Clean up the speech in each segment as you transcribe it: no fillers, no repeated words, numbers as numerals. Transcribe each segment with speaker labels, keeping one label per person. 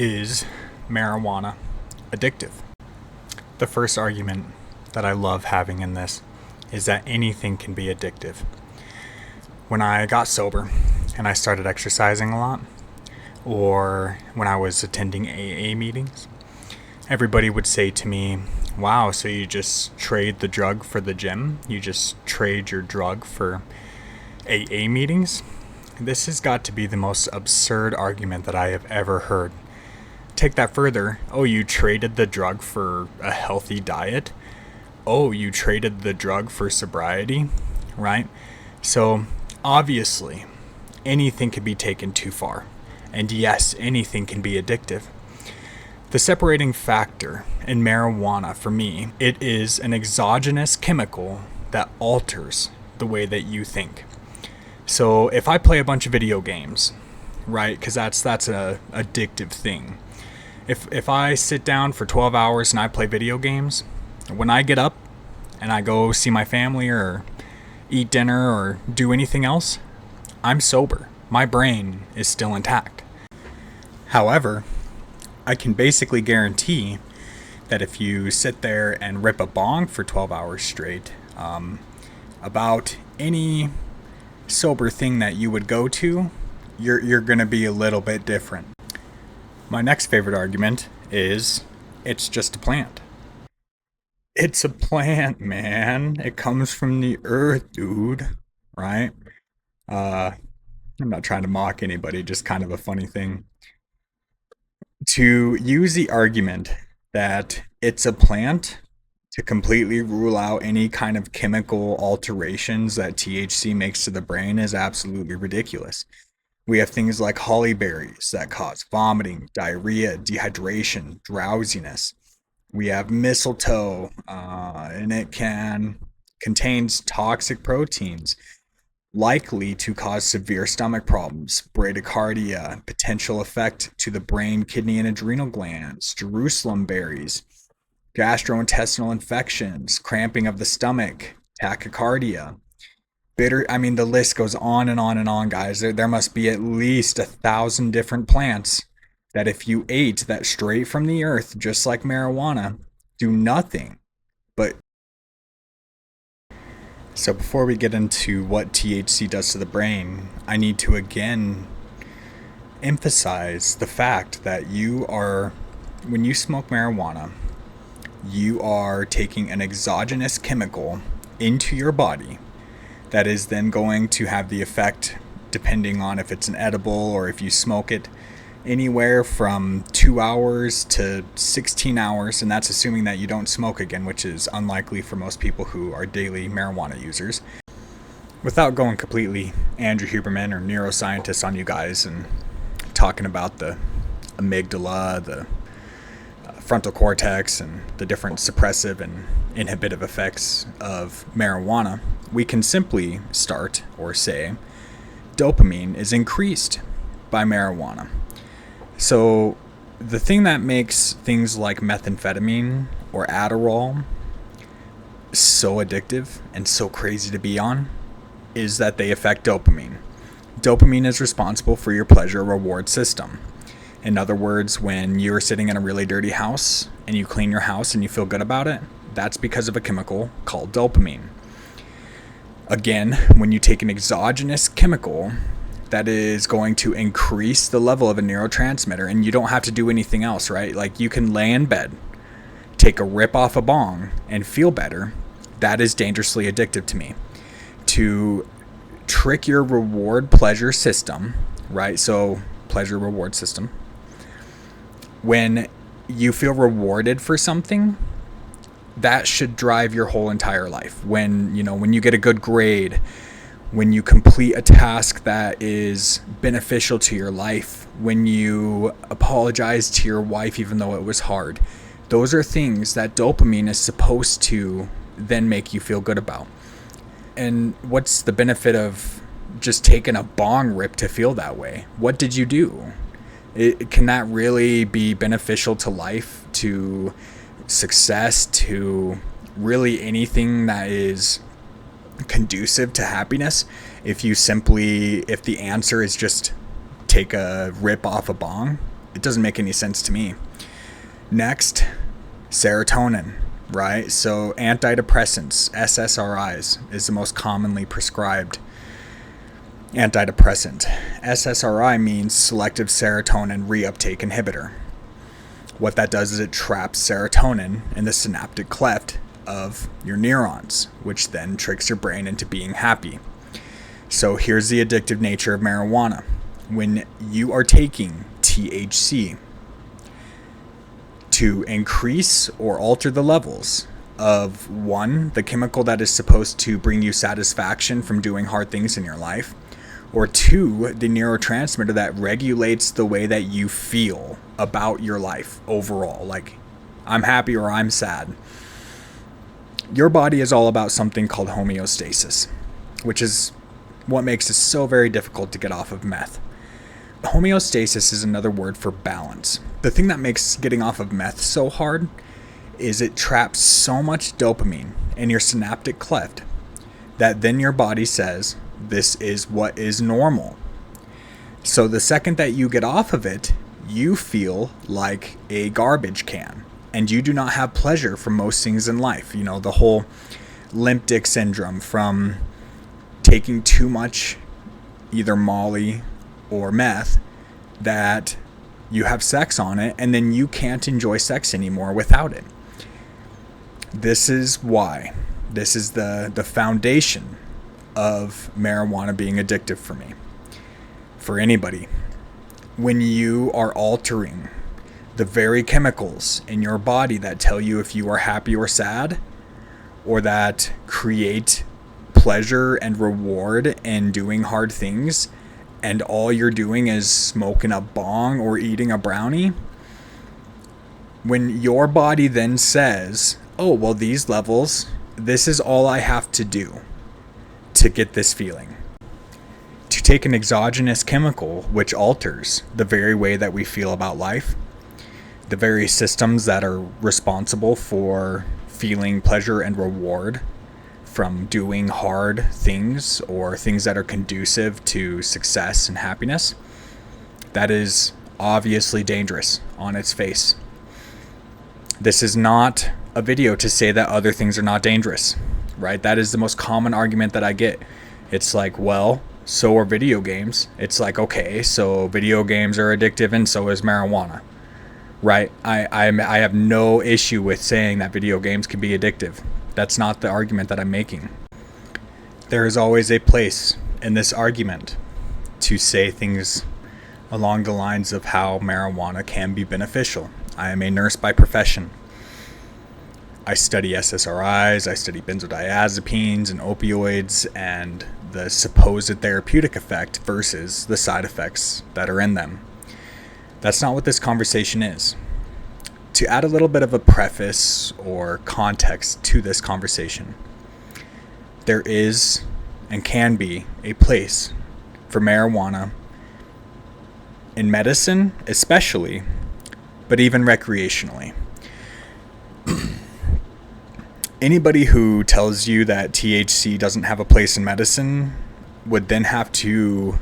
Speaker 1: Is marijuana addictive? The first argument that I love having in this is that anything can be addictive. When I got sober and I started exercising a lot, or when I was attending AA meetings, everybody would say to me, wow, so you just trade the drug for the gym? You just trade your drug for AA meetings? This has got to be the most absurd argument that I have ever heard. Take that further. Oh, you traded the drug for a healthy diet? Oh, you traded the drug for sobriety, right? So obviously, anything can be taken too far. And yes, anything can be addictive. The separating factor in marijuana, for me, it is an exogenous chemical that alters the way that you think. So if I play a bunch of video games, right, because that's a addictive thing. If I sit down for 12 hours and I play video games, when I get up and I go see my family or eat dinner or do anything else, I'm sober. My brain is still intact. However, I can basically guarantee that if you sit there and rip a bong for 12 hours straight, about any sober thing that you would go to, you're going to be a little bit different. My next favorite argument is it's just a plant. It's a plant, man. It comes from the earth, dude. Right? I'm not trying to mock anybody, just kind of a funny thing. To use the argument that it's a plant to completely rule out any kind of chemical alterations that THC makes to the brain is absolutely ridiculous. We have things like holly berries that cause vomiting, diarrhea, dehydration, drowsiness. We have mistletoe, and it contains toxic proteins likely to cause severe stomach problems, bradycardia, potential effect to the brain, kidney, and adrenal glands, Jerusalem berries, gastrointestinal infections, cramping of the stomach, tachycardia. The list goes on and on and on, guys. There must be at least 1,000 different plants that if you ate that straight from the earth, just like marijuana, do nothing but. So before we get into what THC does to the brain, I need to again emphasize the fact that when you smoke marijuana, you are taking an exogenous chemical into your body that is then going to have the effect, depending on if it's an edible or if you smoke it, anywhere from 2 hours to 16 hours, and that's assuming that you don't smoke again, which is unlikely for most people who are daily marijuana users. Without going completely Andrew Huberman or neuroscientist on you guys and talking about the amygdala, the frontal cortex, and the different suppressive and inhibitive effects of marijuana, we can simply start or say dopamine is increased by marijuana. So the thing that makes things like methamphetamine or Adderall so addictive and so crazy to be on is that they affect dopamine. Dopamine is responsible for your pleasure reward system. In other words, when you're sitting in a really dirty house and you clean your house and you feel good about it, that's because of a chemical called dopamine. Again, when you take an exogenous chemical that is going to increase the level of a neurotransmitter, and you don't have to do anything else, right? Like, you can lay in bed, take a rip off a bong, and feel better. That is dangerously addictive to me. To trick your reward pleasure system, right? So, pleasure reward system. When you feel rewarded for something, that should drive your whole entire life. When you get a good grade, when you complete a task that is beneficial to your life, when you apologize to your wife even though it was hard, those are things that dopamine is supposed to then make you feel good about. And what's the benefit of just taking a bong rip to feel that way? What did you do? Can that really be beneficial to life, to success, to really anything that is conducive to happiness, if the answer is just take a rip off a bong? It doesn't make any sense to me. Next, serotonin, right? So antidepressants, SSRIs, is the most commonly prescribed antidepressant. SSRI means selective serotonin reuptake inhibitor. What that does is it traps serotonin in the synaptic cleft of your neurons, which then tricks your brain into being happy. So here's the addictive nature of marijuana. When you are taking THC to increase or alter the levels of, one, the chemical that is supposed to bring you satisfaction from doing hard things in your life, or two, the neurotransmitter that regulates the way that you feel about your life overall, like I'm happy or I'm sad. Your body is all about something called homeostasis, which is what makes it so very difficult to get off of meth. Homeostasis is another word for balance. The thing that makes getting off of meth so hard is it traps so much dopamine in your synaptic cleft that then your body says, this is what is normal. So the second that you get off of it, you feel like a garbage can, and you do not have pleasure from most things in life. You know, the whole limp dick syndrome from taking too much either Molly or meth, that you have sex on it and then you can't enjoy sex anymore without it. This is why. This is the foundation of marijuana being addictive for me. For anybody. When you are altering the very chemicals in your body that tell you if you are happy or sad, or that create pleasure and reward in doing hard things, and all you're doing is smoking a bong or eating a brownie, when your body then says, oh, well, these levels, this is all I have to do to get this feeling. To take an exogenous chemical which alters the very way that we feel about life, the very systems that are responsible for feeling pleasure and reward from doing hard things or things that are conducive to success and happiness, that is obviously dangerous on its face. This is not a video to say that other things are not dangerous, right? That is the most common argument that I get. It's like, well, so are video games. It's like, okay, so video games are addictive and so is marijuana, right? I have no issue with saying that video games can be addictive. That's not the argument that I'm making. There is always a place in this argument to say things along the lines of how marijuana can be beneficial. I am a nurse by profession. I study SSRIs, I study benzodiazepines and opioids and the supposed therapeutic effect versus the side effects that are in them. That's not what this conversation is. To add a little bit of a preface or context to this conversation, there is and can be a place for marijuana in medicine especially, but even recreationally. Anybody who tells you that THC doesn't have a place in medicine would then have to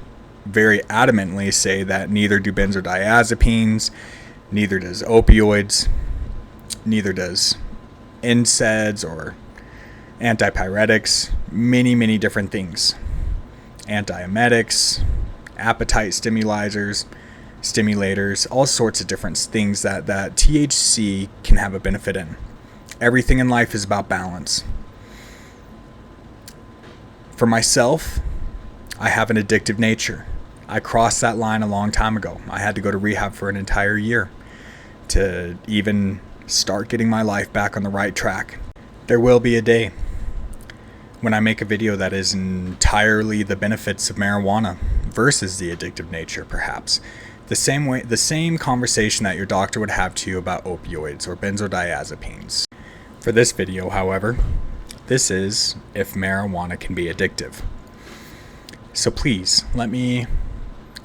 Speaker 1: very adamantly say that neither do benzodiazepines, neither does opioids, neither does NSAIDs or antipyretics, many different things. Antiemetics, appetite stimulators, all sorts of different things that THC can have a benefit in. Everything in life is about balance. For myself, I have an addictive nature. I crossed that line a long time ago. I had to go to rehab for an entire year to even start getting my life back on the right track. There will be a day when I make a video that is entirely the benefits of marijuana versus the addictive nature, perhaps. The same conversation that your doctor would have to you about opioids or benzodiazepines. For this video, however, this is if marijuana can be addictive. So please,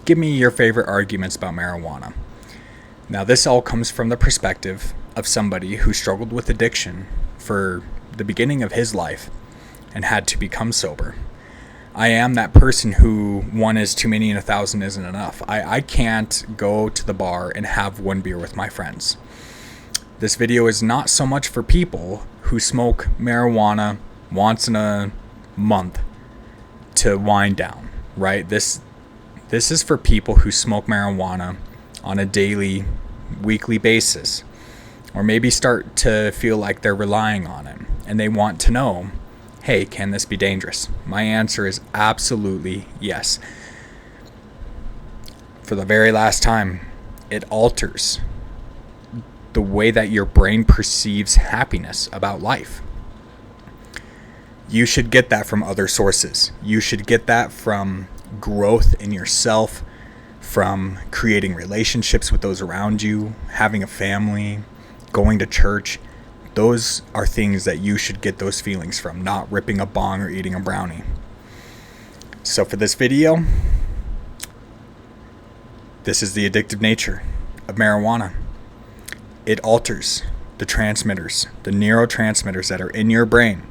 Speaker 1: give me your favorite arguments about marijuana. Now, this all comes from the perspective of somebody who struggled with addiction for the beginning of his life and had to become sober. I am that person who one is too many and 1,000 isn't enough. I can't go to the bar and have one beer with my friends. This video is not so much for people who smoke marijuana once in a month to wind down, right? This is for people who smoke marijuana on a daily, weekly basis, or maybe start to feel like they're relying on it and they want to know, hey, can this be dangerous? My answer is absolutely yes. For the very last time, it alters the way that your brain perceives happiness about life. You should get that from other sources. You should get that from growth in yourself, from creating relationships with those around you, having a family, going to church. Those are things that you should get those feelings from, not ripping a bong or eating a brownie. So for this video, this is the addictive nature of marijuana. It alters the transmitters, the neurotransmitters that are in your brain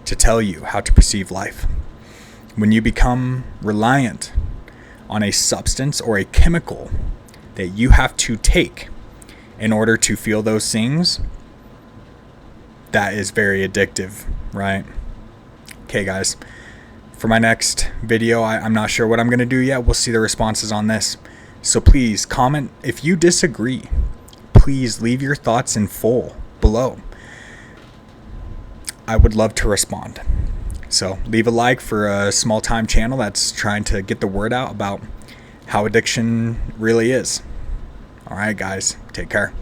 Speaker 1: to tell you how to perceive life. When you become reliant on a substance or a chemical that you have to take in order to feel those things, that is very addictive, right? Okay, guys, for my next video, I'm not sure what I'm going to do yet. We'll see the responses on this. So please comment if you disagree. Please leave your thoughts in full below. I would love to respond. So leave a like for a small time channel that's trying to get the word out about how addiction really is. All right, guys, take care.